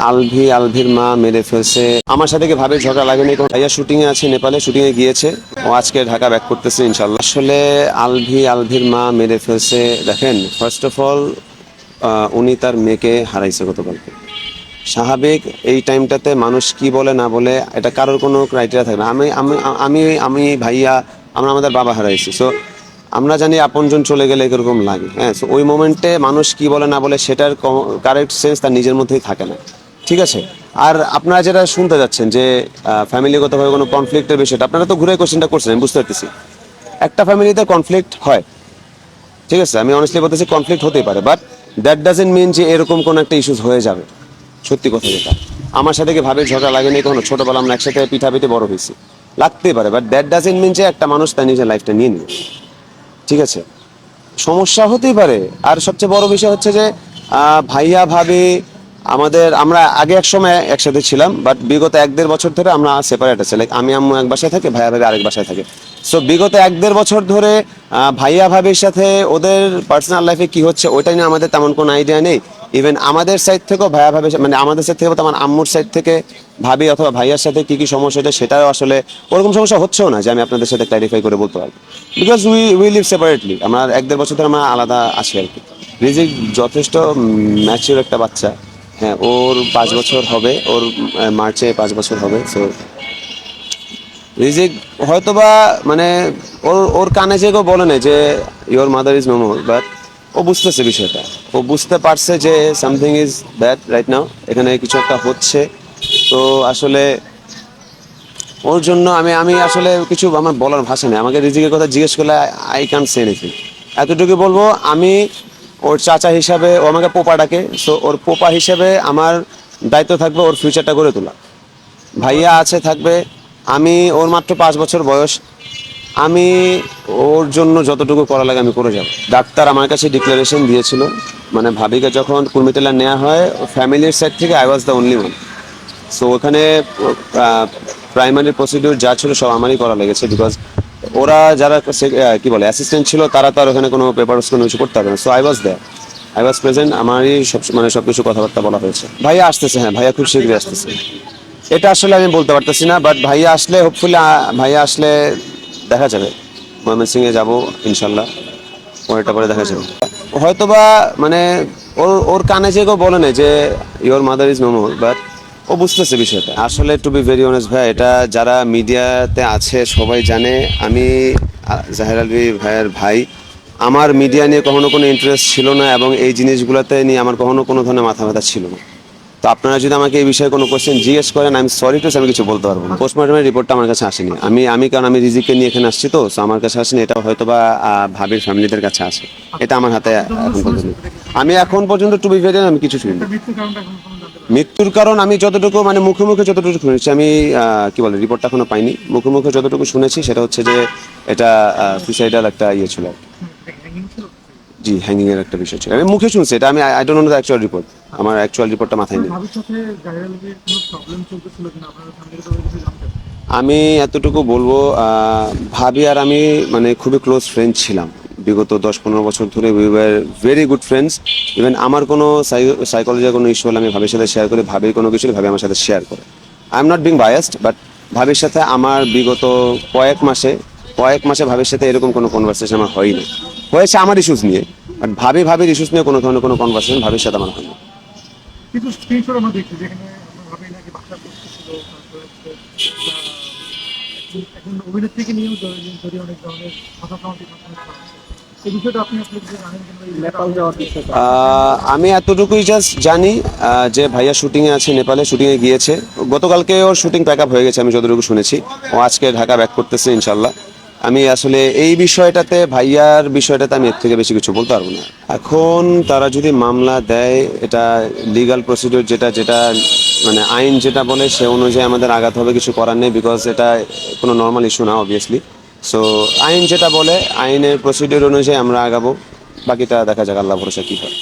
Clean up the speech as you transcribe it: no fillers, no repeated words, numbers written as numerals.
আলভির মা মেরে ফেলছে। আমার সাথে কি ভাবে ঝগড়া লাগেনি? ভাইয়া শুটিং এ আছে, নেপালে শুটিং এ গিয়েছে, ও আজকে ঢাকা ব্যাক করতেছে ইনশাল্লাহ। আসলে আলভির মা মেরে ফেলছে। দেখেন, ফার্স্ট অফ অল উনি তার মেয়েকে হারাইছে গতকালকে। স্বাভাবিক এই টাইমটাতে মানুষ কি বলে না বলে এটা কারোর কোনো ক্রাইটেরিয়া থাকে না। আমি আমি আমি আমি ভাইয়া আমরা আমাদের বাবা হারাইছি। সো আমরা জানি আপনজন চলে গেলে এরকম লাগে। হ্যাঁ, সো ওই মোমেন্টে মানুষ কি বলে না বলে সেটার কারেক্ট সেন্স তার নিজের মধ্যেই থাকে না। ঠিক আছে। আর আপনারা যেটা শুনতে যাচ্ছেন যে ফ্যামিলিগতভাবে কোনো কনফ্লিক্টের বিষয়টা, আপনারা তো ঘুরে কোশ্চেনটা করছেন, আমি বুঝতে পারতেছি। একটা ফ্যামিলিতে কনফ্লিক্ট হয়, ঠিক আছে, আমি অনেস্টলি বলতেছি কনফ্লিক্ট হতেই পারে, বাট দ্যাট ডাজেন্ট মিন যে এরকম কোনো একটা ইস্যুস হয়ে যাবে। সত্যি কথা যেটা, আমার সাথে কি ভাবে ঝগড়া লাগেনি কখনো? ছোটবেলা আমরা একসাথে পিঠাপিঠি বড় হয়েছি, লাগতেই পারে, বাট দ্যাট ডাজেন্ট মিন যে একটা মানুষ তার নিজের লাইফটা নিয়ে নিবে। ঠিক আছে, সমস্যা হতেই পারে। আর সবচেয়ে বড় বিষয় হচ্ছে যে ভাইয়া ভাবি আমরা আগে এক সময় একসাথে ছিলাম, বাট বিগত 1-1.5 বছর ধরে আমরা সেপারেট আছি। লাইক আমি আম্মু এক বাসায় থাকে, ভাইয়া ভাবি আরেক বাসায় থাকে। সো বিগত 1-1.5 বছর ধরে ভাইয়া ভাবির সাথে ওদের পার্সোনাল লাইফে কি হচ্ছে ওইটা নিয়ে আমাদের তেমন কোনো আইডিয়া নেই। ইভেন আমাদের সাইড থেকেও ভাইয়া ভাবি, মানে আমাদের সাইড থেকে আমার আম্মুর সাইড থেকে ভাবি অথবা ভাইয়ার সাথে কি কি সমস্যা হচ্ছে সেটাও আসলে ওরকম সমস্যা হচ্ছেও না যে আমি আপনাদের সাথে ক্ল্যারিফাই করে বলতে পারবো। Because we live separately. আমরা 1-1.5 বছর ধরে আমরা আলাদা আছি আর কি। রিজিক যথেষ্ট ম্যাচিওর একটা বাচ্চা। হ্যাঁ, ওর 5 বছর হবে, ওর মার্চে 5 বছর হবে। সো রিজিক হয়তোবা মানে ওর ওর কানে যে বলে না যে your mother is no more, but ও বুঝতেছে বিষয়টা। ও বুঝতে পারছে যে something is bad right now, এখানে কিছু একটা হচ্ছে। তো আসলে ওর জন্য আমি আমি আসলে কিছু আমার বলার ভাষা নেই। আমাকে রিজিকের কথা জিজ্ঞেস করলে আই ক্যান্ট সে এনিথিং। এতটুকু বলবো, আমি ওর চাচা হিসাবে, ও আমাকে পোপা ডাকে, সো ওর পোপা হিসেবে আমার দায়িত্ব থাকবে ওর ফিউচারটা গড়ে তোলা। ভাইয়া আছে, থাকবে। আমি ওর মাত্র 5 বছর বয়স, আমি ওর জন্য যতটুকু করা লাগে আমি করে যাব। ডাক্তার আমার কাছে ডিক্লারেশন দিয়েছিল, মানে ভাবিকে যখন কুর্মিটোলা নেওয়া হয় ফ্যামিলির সাইড থেকে I was the only one. So ওখানে প্রাইমারি প্রসিডিউর যা ছিল সব আমারই করা লেগেছে। বিকজ ওরা যারা কি বলে অ্যাসিস্ট্যান্ট ছিল তারা তো আর ওখানে কোনো পেপারস কোনো কিছু করতে হবে না। So I was there, I was present. আমারই সব মানে সব কিছু কথাবার্তা বলা হয়েছে। ভাইয়া আসতেছে, হ্যাঁ ভাইয়া খুব শীঘ্রই আসতেছে। এটা আসলে আমি বলতে পারতেছি না, বাট ভাইয়া আসলে হোপফুলি, ভাইয়া আসলে দেখা যাবে। ময়মনসিংহে যাবো ইনশাল্লাহ, পরেরটা পরে দেখা যাবে। হয়তোবা মানে ওর ওর কানে যে বলে না যে your mother is no more, but ও বুঝতেছে বিষয়টা। আসলে টু বি ভেরি অনেস্ট ভাই, এটা যারা মিডিয়াতে আছে সবাই জানে আমি জাহের আলভী ভাইয়ের ভাই। আমার মিডিয়া নিয়ে কখনো কোনো ইন্টারেস্ট ছিল না, এবং এই জিনিসগুলোতে নিয়ে আমার কখনো কোনো ধরনের মাথা ব্যথা ছিল না। তো আপনারা যদি আমাকে এই বিষয়ে কোনো কোশ্চেন জিজ্ঞেস করেন, আমি সরি টু, আমি কিছু বলতে পারবো না। পোস্টমর্টমের রিপোর্টটা আমার কাছে আসেনি। কারণ আমি রিজিককে নিয়ে এখানে আসছি, তো আমার কাছে আসেনি। এটা হয়তো বা ভাবির ফ্যামিলিদের কাছে আছে। এটা আমার হাতে এখন পর্যন্ত, আমি এখন পর্যন্ত টু বি ভেরি আমি কিছু শুনি। মৃত্যুর কারণ আমি যতটুকু মানে মুখে মুখে যতটুকু শুনেছি, আমি কি বলে রিপোর্টটা এখনো পাইনি। মুখে মুখে যতটুকু শুনেছি সেটা হচ্ছে যে এটা সুইসাইডাল একটা ইয়ে ছিল। জি, হ্যাঙ্গিং এর একটা বিষয় ছিল, আমি মুখে শুনছি এটা। I don't know the actual report, আমার অ্যাকচুয়াল রিপোর্টটা মাথায় নেই। আমি এতটুকু বলবো, ভাবি আর আমি মানে খুবই ক্লোজ ফ্রেন্ড ছিলাম বিগত 10-15 বছর ধরে। We were very good friends. Even আমার কোনো সাইকোলজির কোনো ইস্যু হলে আমি ভাবির সাথে শেয়ার করি, ভাবির কোনো কিছু ভাবি আমার সাথে শেয়ার করে। I am not being biased, but ভাবির সাথে আমার বিগত কয়েক মাসে ভাবির সাথে এরকম কোনো কনভারসেশন আমার হয়নি। হয়েছে আমার ইস্যুস নিয়ে, বাট ভাবির ইস্যুস নিয়ে কোনো ধরনের কোনো কনভারসেশন ভাবির সাথে আমার হয়নি। কিন্তু স্ক্রিনশট আমরা দেখছি যেখানে আমরা ভাবি নাকি ভাষা করতেছিল, তারপরে এখন অভিনেত্রীকে নিয়েও যদি অনেক ধরনের ভাষা সামাজিক মাধ্যমে ছড়াচ্ছে। এই বিষয়টা আপনি আসলে কিছু জানেন কিংবা নেপাল যাওয়ার বিষয়টা? আমি এতটুকুই জাস্ট জানি যে ভাইয়া শুটিংয়ে আছে, নেপালে শুটিংয়ে গিয়েছে। গতকালকে ওর শুটিং প্যাক আপ হয়ে গেছে আমি যতটুকু শুনেছি। ও আজকে ঢাকা ব্যাক করতেছে ইনশাল্লাহ। আমি আসলে এই বিষয়টাতে, ভাইয়ার বিষয়টাতে আমি এর থেকে বেশি কিছু বলতে পারবো না। এখন তারা যদি মামলা দেয়, এটা লিগাল প্রসিডিউর, যেটা যেটা মানে আইন যেটা বলে সে অনুযায়ী আমাদের আগাতে হবে, কিছু করার নেই। বিকজ এটা কোনো নর্মাল ইস্যু না অবভিয়াসলি। সো আইন যেটা বলে, আইনের প্রসিডিউর অনুযায়ী আমরা আগাবো। বাকিটা দেখা যাক, আল্লাহ ভরসা কী হয়।